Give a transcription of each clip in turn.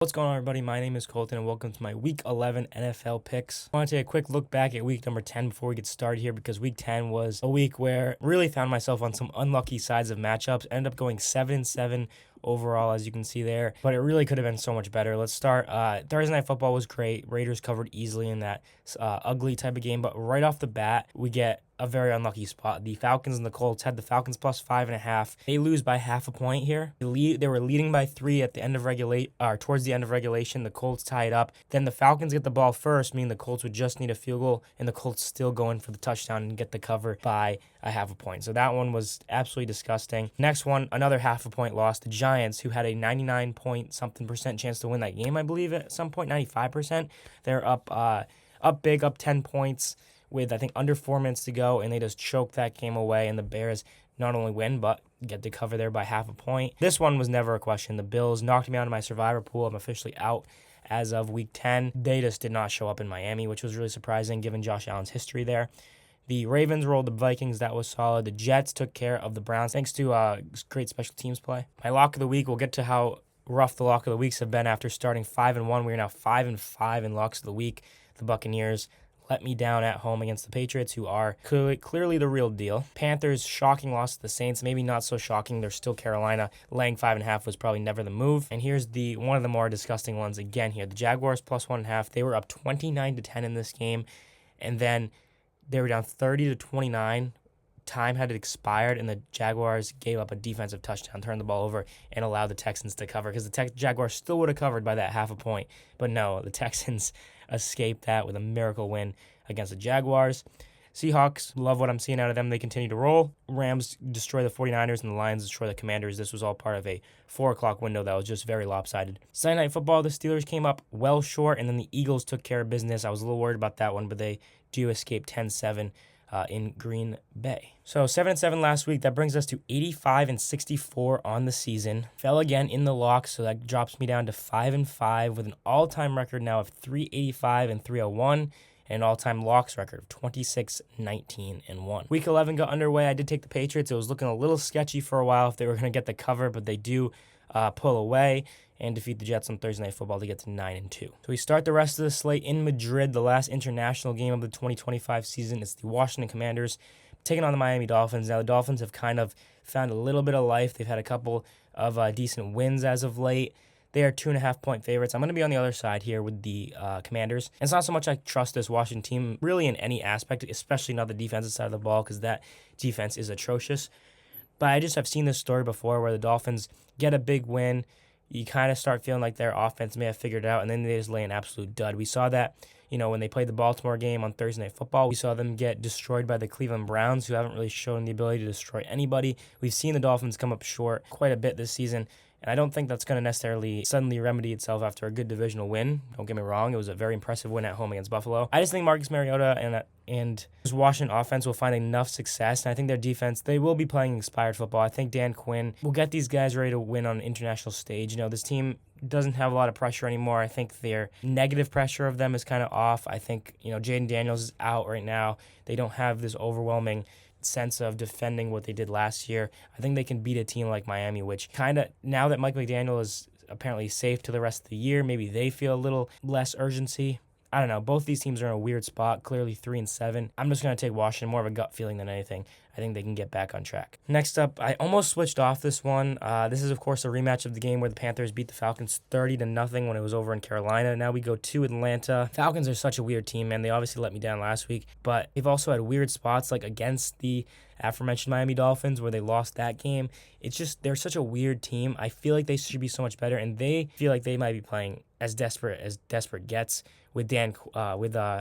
What's going on, everybody? My name is Colton, and welcome to my Week 11 NFL picks. I want to take a quick look back at week number 10 before we get started here, because week 10 was a week where I really found myself on some unlucky sides of matchups. Ended up going 7-7 overall, as you can see there, but it really could have been so much better. Let's start. Thursday Night Football was great. Raiders covered easily in that ugly type of game, but right off the bat, we get a very unlucky spot. The Falcons and the Colts had the Falcons plus 5.5. They lose by half a point here. They were leading by 3 at the end of towards the end of regulation. The Colts tie it up. Then the Falcons get the ball first, meaning the Colts would just need a field goal, and the Colts still go in for the touchdown and get the cover by a half a point. So that one was absolutely disgusting. Next one, another half a point loss. The Giants, who had a 99-point-something% chance to win that game, I believe at some point, 95%. They're up big, up 10 points. With, I think, under 4 minutes to go, and they just choke that game away, and the Bears not only win, but get the cover there by half a point. This one was never a question. The Bills knocked me out of my survivor pool. I'm officially out as of week 10. They just did not show up in Miami, which was really surprising given Josh Allen's history there. The Ravens rolled the Vikings. That was solid. The Jets took care of the Browns, thanks to great special teams play. My lock of the week, we'll get to how rough the lock of the weeks have been after starting 5-1. We are now 5-5 in locks of the week. The Buccaneers let me down at home against the Patriots, who are clearly the real deal. Panthers, shocking loss to the Saints. Maybe not so shocking. They're still Carolina. Laying 5.5 was probably never the move. And here's one of the more disgusting ones again here. The Jaguars plus 1.5. They were up 29-10 in this game. And then they were down 30-29. Time had expired, and the Jaguars gave up a defensive touchdown, turned the ball over, and allowed the Texans to cover, because the Jaguars still would have covered by that half a point. But no, the Texans escaped that with a miracle win against the Jaguars. Seahawks, love what I'm seeing out of them. They continue to roll. Rams destroy the 49ers, and the Lions destroy the Commanders. This was all part of a 4 o'clock window that was just very lopsided. Sunday Night Football, the Steelers came up well short, and then the Eagles took care of business. I was a little worried about that one, but they do escape 10-7. In Green Bay. So 7-7 last week. That brings us to 85-64 on the season. Fell again in the lock, so that drops me down to 5-5 with an all-time record now of 385-301 and an all-time locks record of 26-19-1. Week 11 got underway. I did take the Patriots. It was looking a little sketchy for a while if they were going to get the cover, but they do pull away and defeat the Jets on Thursday Night Football to get to 9-2. So we start the rest of the slate in Madrid, the last international game of the 2025 season. It's the Washington Commanders taking on the Miami Dolphins. Now, the Dolphins have kind of found a little bit of life. They've had a couple of decent wins as of late. They are 2.5-point favorites. I'm going to be on the other side here with the Commanders. And it's not so much I trust this Washington team really in any aspect, especially not the defensive side of the ball, because that defense is atrocious. But I just have seen this story before where the Dolphins get a big win. You kind of start feeling like their offense may have figured it out, and then they just lay an absolute dud. We saw that, when they played the Baltimore game on Thursday Night Football. We saw them get destroyed by the Cleveland Browns, who haven't really shown the ability to destroy anybody. We've seen the Dolphins come up short quite a bit this season, and I don't think that's going to necessarily suddenly remedy itself after a good divisional win. Don't get me wrong. It was a very impressive win at home against Buffalo. I just think Marcus Mariota and this Washington offense will find enough success, and I think their defense, they will be playing inspired football. I think Dan Quinn will get these guys ready to win on an international stage. This team doesn't have a lot of pressure anymore. I think their negative pressure of them is kind of off. I think, Jaden Daniels is out right now. They don't have this overwhelming sense of defending what they did last year. I think they can beat a team like Miami, which kind of, now that Mike McDaniel is apparently safe to the rest of the year, maybe they feel a little less urgency. I don't know. Both these teams are in a weird spot, clearly 3-7. I'm just going to take Washington, more of a gut feeling than anything. I think they can get back on track. Next up, I almost switched off this one. This is, of course, a rematch of the game where the Panthers beat the Falcons 30-0 when it was over in Carolina. Now we go to Atlanta. Falcons are such a weird team, man. They obviously let me down last week, but they've also had weird spots, like against the aforementioned Miami Dolphins, where they lost that game. It's just, they're such a weird team. I feel like they should be so much better, and they feel like they might be playing as desperate gets with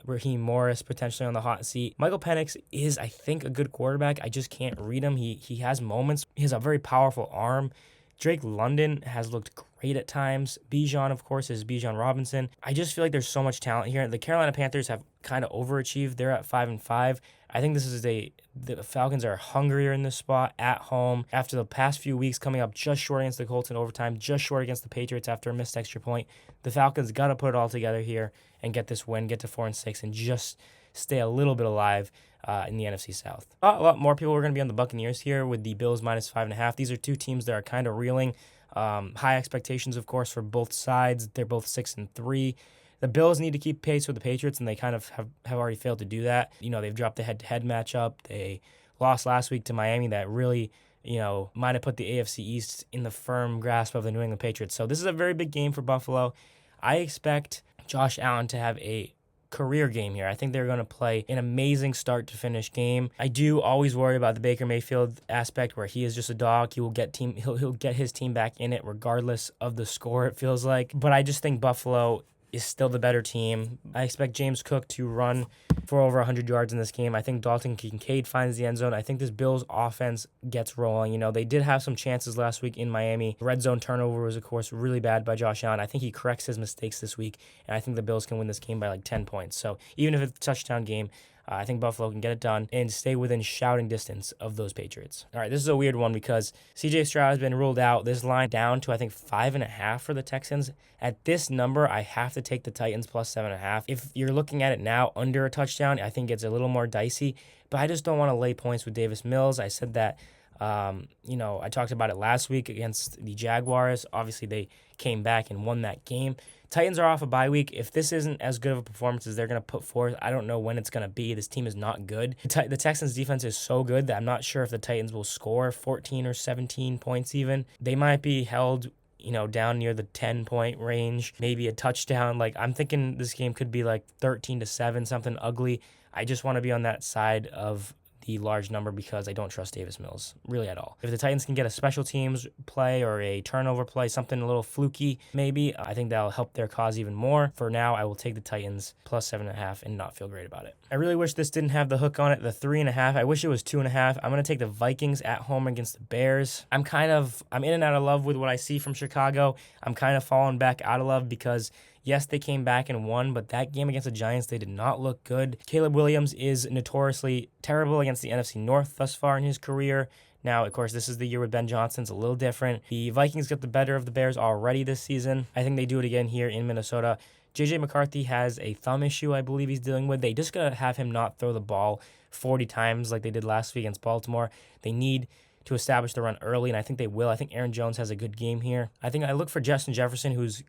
Raheem Morris potentially on the hot seat. Michael Penix is, I think, a good quarterback. I just can't read him. He has moments. He has a very powerful arm. Drake London has looked great at times. Bijan, of course, is Bijan Robinson. I just feel like there's so much talent here. The Carolina Panthers have kind of overachieved. They're at 5-5. I think the Falcons are hungrier in this spot at home after the past few weeks coming up just short against the Colts in overtime, just short against the Patriots after a missed extra point. The Falcons got to put it all together here and get this win, get to 4-6, and just stay a little bit alive in the NFC South. A lot more people are going to be on the Buccaneers here with the Bills minus 5.5. These are two teams that are kind of reeling. High expectations, of course, for both sides. They're both 6-3. The Bills need to keep pace with the Patriots, and they kind of have already failed to do that. They've dropped the head-to-head matchup. They lost last week to Miami that really, might have put the AFC East in the firm grasp of the New England Patriots. So this is a very big game for Buffalo. I expect Josh Allen to have a career game here. I think they're going to play an amazing start to finish game. I do always worry about the Baker Mayfield aspect where he is just a dog. He'll get his team back in it regardless of the score, it feels like. But I just think Buffalo is still the better team. I expect James Cook to run for over 100 yards in this game. I think Dalton Kincaid finds the end zone. I think this Bills offense gets rolling. They did have some chances last week in Miami. Red zone turnover was, of course, really bad by Josh Allen. I think he corrects his mistakes this week, and I think the Bills can win this game by like 10 points. So even if it's a touchdown game, I think Buffalo can get it done and stay within shouting distance of those Patriots. All right, this is a weird one because C.J. Stroud has been ruled out. This line down to, I think, 5.5 for the Texans. At this number, I have to take the Titans plus 7.5. If you're looking at it now under a touchdown, I think it's a little more dicey, but I just don't want to lay points with Davis Mills. I said that, I talked about it last week against the Jaguars. Obviously, they came back and won that game. Titans are off a bye week. If this isn't as good of a performance as they're going to put forth, I don't know when it's going to be. This team is not good. The Texans' defense is so good that I'm not sure if the Titans will score 14 or 17 points even. They might be held, down near the 10-point range, maybe a touchdown. Like, I'm thinking this game could be like 13-7, something ugly. I just want to be on that side of the large number because I don't trust Davis Mills really at all. If the Titans can get a special teams play or a turnover play, something a little fluky maybe, I think that'll help their cause even more. For now, I will take the Titans plus 7.5 and not feel great about it. I really wish this didn't have the hook on it, the 3.5. I wish it was 2.5. I'm going to take the Vikings at home against the Bears. I'm in and out of love with what I see from Chicago. I'm kind of falling back out of love because yes, they came back and won, but that game against the Giants, they did not look good. Caleb Williams is notoriously terrible against the NFC North thus far in his career. Now, of course, this is the year with Ben Johnson. It's a little different. The Vikings got the better of the Bears already this season. I think they do it again here in Minnesota. J.J. McCarthy has a thumb issue, I believe he's dealing with. They just got to have him not throw the ball 40 times like they did last week against Baltimore. They need to establish the run early, and I think they will. I think Aaron Jones has a good game here. I think I look for Justin Jefferson, who's,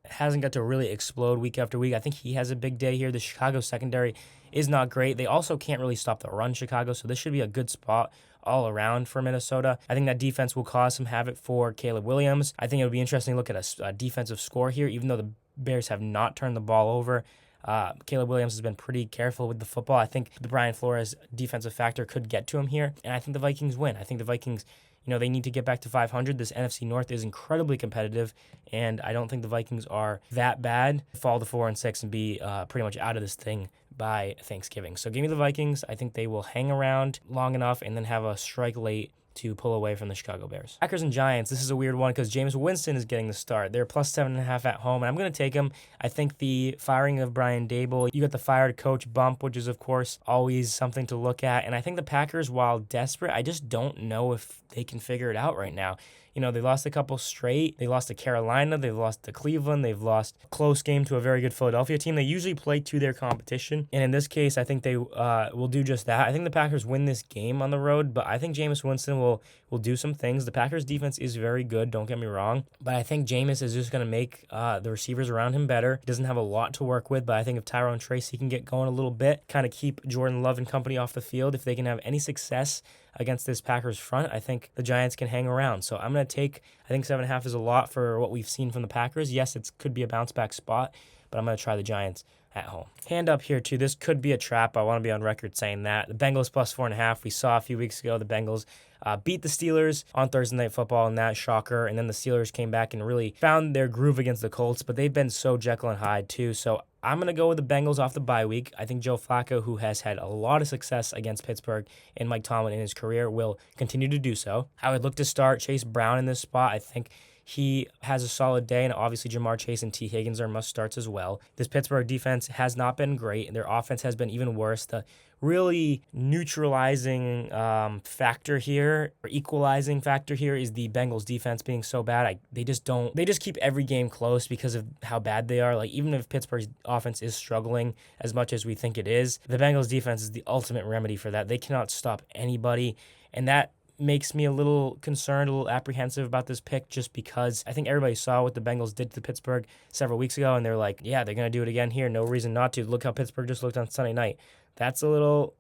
hasn't got to really explode week after week. I think he has a big day here. The Chicago secondary is not great. They also can't really stop the run, Chicago, so this should be a good spot all around for Minnesota. I think that defense will cause some havoc for Caleb Williams. I think it would be interesting to look at a defensive score here, even though the Bears have not turned the ball over. Caleb Williams has been pretty careful with the football. I think the Brian Flores defensive factor could get to him here, and I think the Vikings win. I think the Vikings, they need to get back to 500. This NFC North is incredibly competitive, and I don't think the Vikings are that bad. Fall to 4-6 and be pretty much out of this thing by Thanksgiving. So give me the Vikings. I think they will hang around long enough and then have a strike late to pull away from the Chicago Bears. Packers and Giants, this is a weird one because Jameis Winston is getting the start. They're plus 7.5 at home, and I'm going to take him. I think the firing of Brian Dable, you got the fired coach bump, which is, of course, always something to look at. And I think the Packers, while desperate, I just don't know if they can figure it out right now. They lost a couple straight. They lost to Carolina. They've lost to Cleveland. They've lost a close game to a very good Philadelphia team. They usually play to their competition. And in this case, I think they will do just that. I think the Packers win this game on the road, but I think Jameis Winston will do some things. The Packers defense is very good, don't get me wrong, but I think Jameis is just going to make the receivers around him better. He doesn't have a lot to work with, but I think if Tyrone Tracy can get going a little bit, kind of keep Jordan Love and company off the field, if they can have any success against this Packers front, I think the Giants can hang around. So I'm going to take, I think 7.5 is a lot for what we've seen from the Packers. Yes, it could be a bounce back spot, but I'm going to try the Giants at home. Hand up here too. This could be a trap. I want to be on record saying that. The Bengals plus 4.5. We saw a few weeks ago the Bengals beat the Steelers on Thursday Night Football in that shocker, and then the Steelers came back and really found their groove against the Colts, but they've been so Jekyll and Hyde too. So I'm going to go with the Bengals off the bye week. I think Joe Flacco, who has had a lot of success against Pittsburgh and Mike Tomlin in his career, will continue to do so. I would look to start Chase Brown in this spot. I think he has a solid day, and obviously Jamar Chase and T. Higgins are must-starts as well. This Pittsburgh defense has not been great. Their offense has been even worse. The really neutralizing factor here, or equalizing factor here, is the Bengals defense being so bad. They just keep every game close because of how bad they are. Like, even if Pittsburgh's offense is struggling as much as we think it is, the Bengals defense is the ultimate remedy for that. They cannot stop anybody, and that makes me a little concerned, a little apprehensive about this pick, just because I think everybody saw what the Bengals did to Pittsburgh several weeks ago, and they're like, yeah, they're going to do it again here. No reason not to. Look how Pittsburgh just looked on Sunday night. That's a little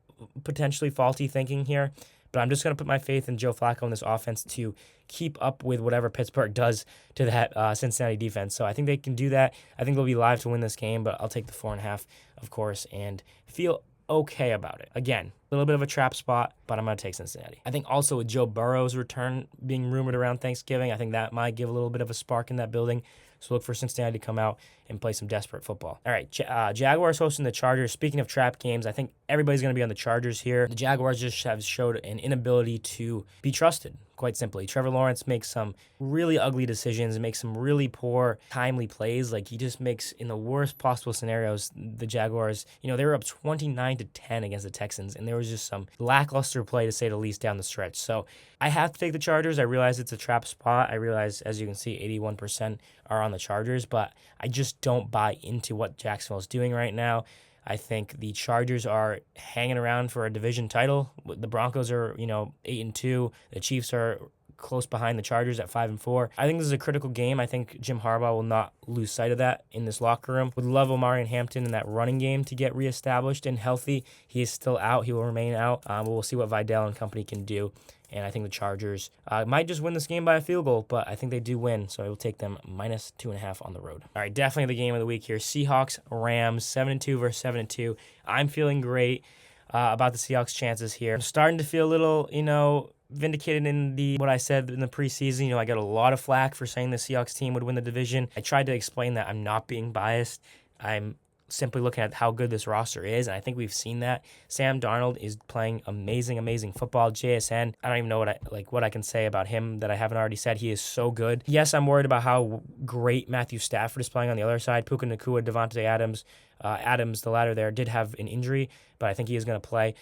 potentially faulty thinking here, but I'm just going to put my faith in Joe Flacco and this offense to keep up with whatever Pittsburgh does to that Cincinnati defense. So I think they can do that. I think they'll be live to win this game, but I'll take the 4.5, of course, and feel okay about it. Again, a little bit of a trap spot, but I'm going to take Cincinnati. I think also with Joe Burrow's return being rumored around Thanksgiving, I think that might give a little bit of a spark in that building. So look for Cincinnati to come out and play some desperate football. All right, Jaguars hosting the Chargers. Speaking of trap games, I think everybody's going to be on the Chargers here. The Jaguars just have showed an inability to be trusted, quite simply. Trevor Lawrence makes some really ugly decisions, makes some really poor, timely plays. Like, he just makes, in the worst possible scenarios, the Jaguars, they were up 29-10 against the Texans, and there was just some lackluster play, to say the least, down the stretch. So I have to take the Chargers. I realize it's a trap spot. I realize, as you can see, 81% are on the Chargers, but I just don't buy into what Jacksonville's doing right now. I think the Chargers are hanging around for a division title. The Broncos are, 8-2. The Chiefs are close behind the Chargers at 5-4. I think this is a critical game. I think Jim Harbaugh will not lose sight of that in this locker room. Would love Omari and Hampton in that running game to get reestablished and healthy. He is still out. He will remain out. But we'll see what Vidal and company can do. And I think the Chargers might just win this game by a field goal, but I think they do win, so I will take them minus 2.5 on the road. All right, definitely the game of the week here. Seahawks, Rams, 7-2 versus 7-2. I'm feeling great about the Seahawks' chances here. I'm starting to feel a little, vindicated in what I said in the preseason. I got a lot of flack for saying the Seahawks team would win the division. I tried to explain that I'm not being biased. I'm simply looking at how good this roster is, and I think we've seen that. Sam Darnold is playing amazing football. JSN, I don't even know what I can say about him that I haven't already said. He is so good. Yes, I'm worried about how great Matthew Stafford is playing on the other side. Puka Nacua, Devontae Adams. Adams, the latter there, did have an injury, but I think he is going to play.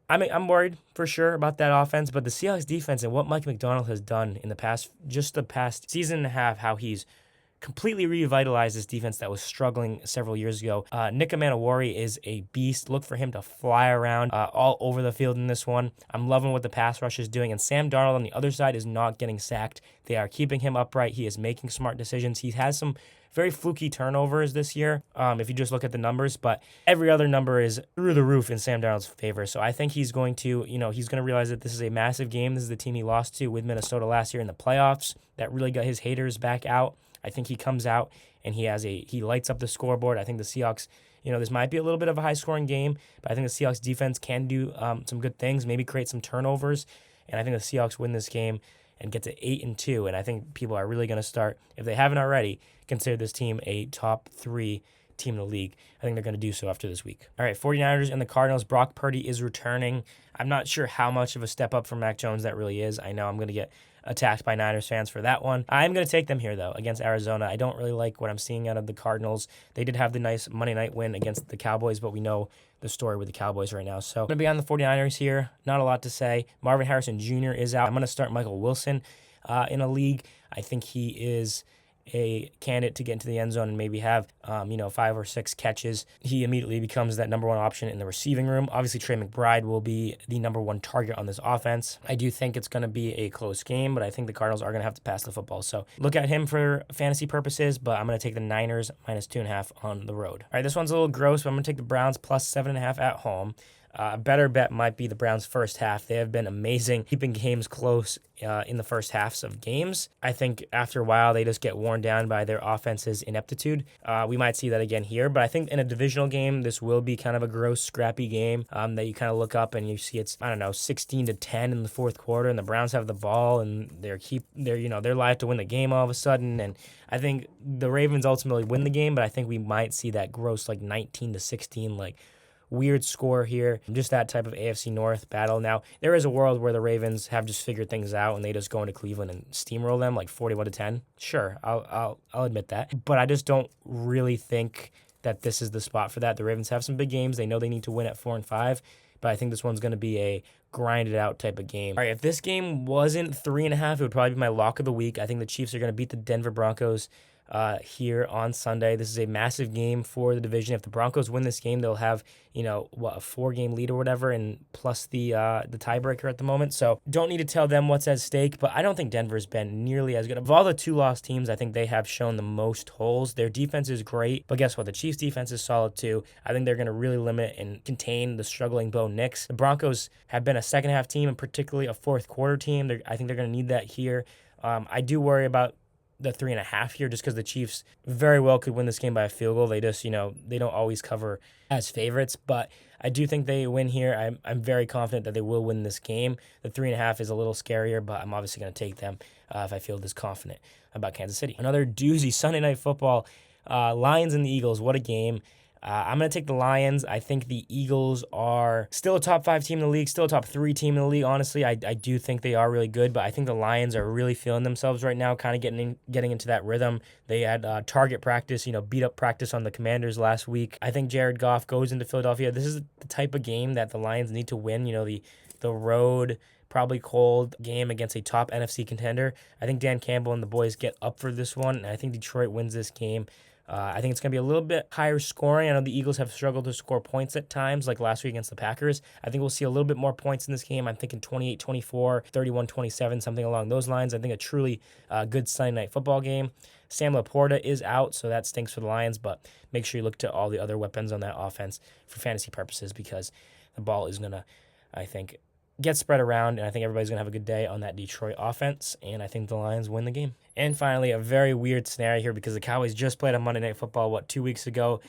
I'm worried for sure about that offense, but the Seahawks defense and what Mike McDonald has done in the past season and a half, how he's completely revitalized this defense that was struggling several years ago. Nick Manowari is a beast. Look for him to fly around all over the field in this one. I'm loving what the pass rush is doing, and Sam Darnold on the other side is not getting sacked. They are keeping him upright. He is making smart decisions. He has some very fluky turnovers this year, if you just look at the numbers, but every other number is through the roof in Sam Darnold's favor. So I think he's going to, he's going to realize that this is a massive game. This is the team he lost to with Minnesota last year in the playoffs that really got his haters back out. I think he comes out and he lights up the scoreboard. I think the Seahawks, this might be a little bit of a high-scoring game, but I think the Seahawks defense can do some good things, maybe create some turnovers, and I think the Seahawks win this game and get to 8-2, and I think people are really going to start, if they haven't already, consider this team a top 3 team in the league. I think they're going to do so after this week. All right, 49ers and the Cardinals. Brock Purdy is returning. I'm not sure how much of a step up from Mac Jones that really is. I know I'm going to get attacked by Niners fans for that one. I'm going to take them here, though, against Arizona. I don't really like what I'm seeing out of the Cardinals. They did have the nice Monday night win against the Cowboys, but we know the story with the Cowboys right now. So I'm going to be on the 49ers here. Not a lot to say. Marvin Harrison Jr. is out. I'm going to start Michael Wilson in a league. I think he is a candidate to get into the end zone and maybe have, 5 or 6 catches. He immediately becomes that number one option in the receiving room. Obviously, Trey McBride will be the number one target on this offense. I do think it's going to be a close game, but I think the Cardinals are going to have to pass the football. So look at him for fantasy purposes, but I'm going to take the Niners minus 2.5 on the road. All right, this one's a little gross, but I'm going to take the Browns plus 7.5 at home. A better bet might be the Browns' first half. They have been amazing, keeping games close in the first halves of games. I think after a while, they just get worn down by their offense's ineptitude. We might see that again here, but I think in a divisional game, this will be kind of a gross, scrappy game that you kind of look up and you see it's, 16-10 in the fourth quarter, and the Browns have the ball, and they're live to win the game all of a sudden. And I think the Ravens ultimately win the game, but I think we might see that gross 19-16 weird score here, just that type of AFC North battle. Now, there is a world where the Ravens have just figured things out and they just go into Cleveland and steamroll them 41-10. Sure, I'll admit that, but I just don't really think that this is the spot for that. The Ravens have some big games. They know they need to win at 4-5, but I think this one's going to be a grinded out type of game. All right, if this game wasn't 3.5, it would probably be my lock of the week. I think the Chiefs are going to beat the Denver Broncos here on Sunday. This is a massive game for the division. If the Broncos win this game, they'll have, a 4-game lead or whatever, and plus the tiebreaker at the moment. So don't need to tell them what's at stake, but I don't think Denver's been nearly as good. Of all the 2-loss teams, I think they have shown the most holes. Their defense is great, but guess what? The Chiefs' defense is solid too. I think they're going to really limit and contain the struggling Bo Nix. The Broncos have been a second-half team and particularly a fourth-quarter team. I think they're going to need that here. I do worry about the 3.5 here just because the Chiefs very well could win this game by a field goal. They just, they don't always cover as favorites, but I do think they win here. I'm very confident that they will win this game. The 3.5 is a little scarier, but I'm obviously going to take them if I feel this confident about Kansas City. Another doozy Sunday Night Football, Lions and the Eagles. What a game. I'm going to take the Lions. I think the Eagles are still a top 5 team in the league, still a top 3 team in the league. Honestly, I do think they are really good, but I think the Lions are really feeling themselves right now, kind of getting into that rhythm. They had target practice, beat up practice on the Commanders last week. I think Jared Goff goes into Philadelphia. This is the type of game that the Lions need to win. The road, probably cold game against a top NFC contender. I think Dan Campbell and the boys get up for this one, and I think Detroit wins this game. I think it's going to be a little bit higher scoring. I know the Eagles have struggled to score points at times, like last week against the Packers. I think we'll see a little bit more points in this game. I'm thinking 28-24, 31-27, something along those lines. I think a truly good Sunday Night Football game. Sam Laporta is out, so that stinks for the Lions, but make sure you look to all the other weapons on that offense for fantasy purposes because the ball is going to, I think, get spread around, and I think everybody's going to have a good day on that Detroit offense, and I think the Lions win the game. And finally, a very weird scenario here because the Cowboys just played on Monday Night Football, 2 weeks ago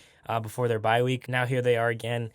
before their bye week. Now here they are again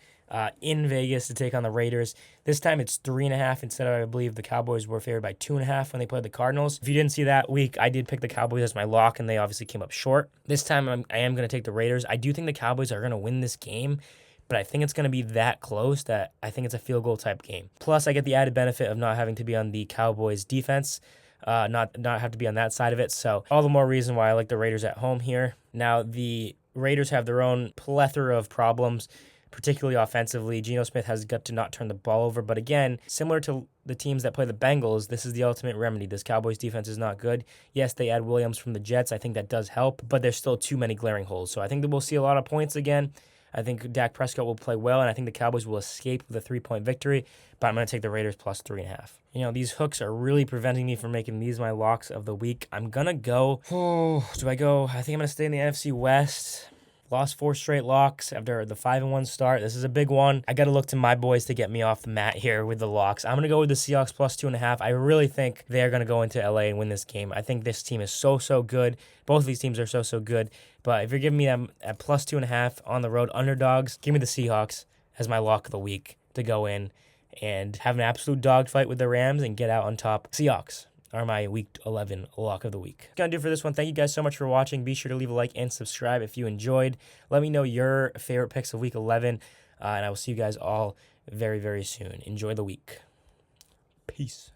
in Vegas to take on the Raiders. This time it's 3.5 instead of, I believe, the Cowboys were favored by 2.5 when they played the Cardinals. If you didn't see that week, I did pick the Cowboys as my lock, and they obviously came up short. This time I am going to take the Raiders. I do think the Cowboys are going to win this game, but I think it's going to be that close that I think it's a field goal type game. Plus, I get the added benefit of not having to be on the Cowboys defense, not have to be on that side of it. So all the more reason why I like the Raiders at home here. Now, the Raiders have their own plethora of problems, particularly offensively. Geno Smith has got to not turn the ball over. But again, similar to the teams that play the Bengals, this is the ultimate remedy. This Cowboys defense is not good. Yes, they add Williams from the Jets. I think that does help, but there's still too many glaring holes. So I think that we'll see a lot of points again. I think Dak Prescott will play well, and I think the Cowboys will escape with a 3-point victory, but I'm going to take the Raiders plus 3.5. These hooks are really preventing me from making these my locks of the week. I'm going to go, do I go? I think I'm going to stay in the AFC West. Lost 4 straight locks after the 5-1 start. This is a big one. I got to look to my boys to get me off the mat here with the locks. I'm going to go with the Seahawks plus 2.5. I really think they're going to go into LA and win this game. I think this team is so good. Both of these teams are so good. But if you're giving me them at plus 2.5 on the road underdogs, give me the Seahawks as my lock of the week to go in and have an absolute dogfight with the Rams and get out on top. Seahawks are my Week 11 lock of the week. That's going to do it for this one. Thank you guys so much for watching. Be sure to leave a like and subscribe if you enjoyed. Let me know your favorite picks of Week 11, and I will see you guys all very, very soon. Enjoy the week. Peace.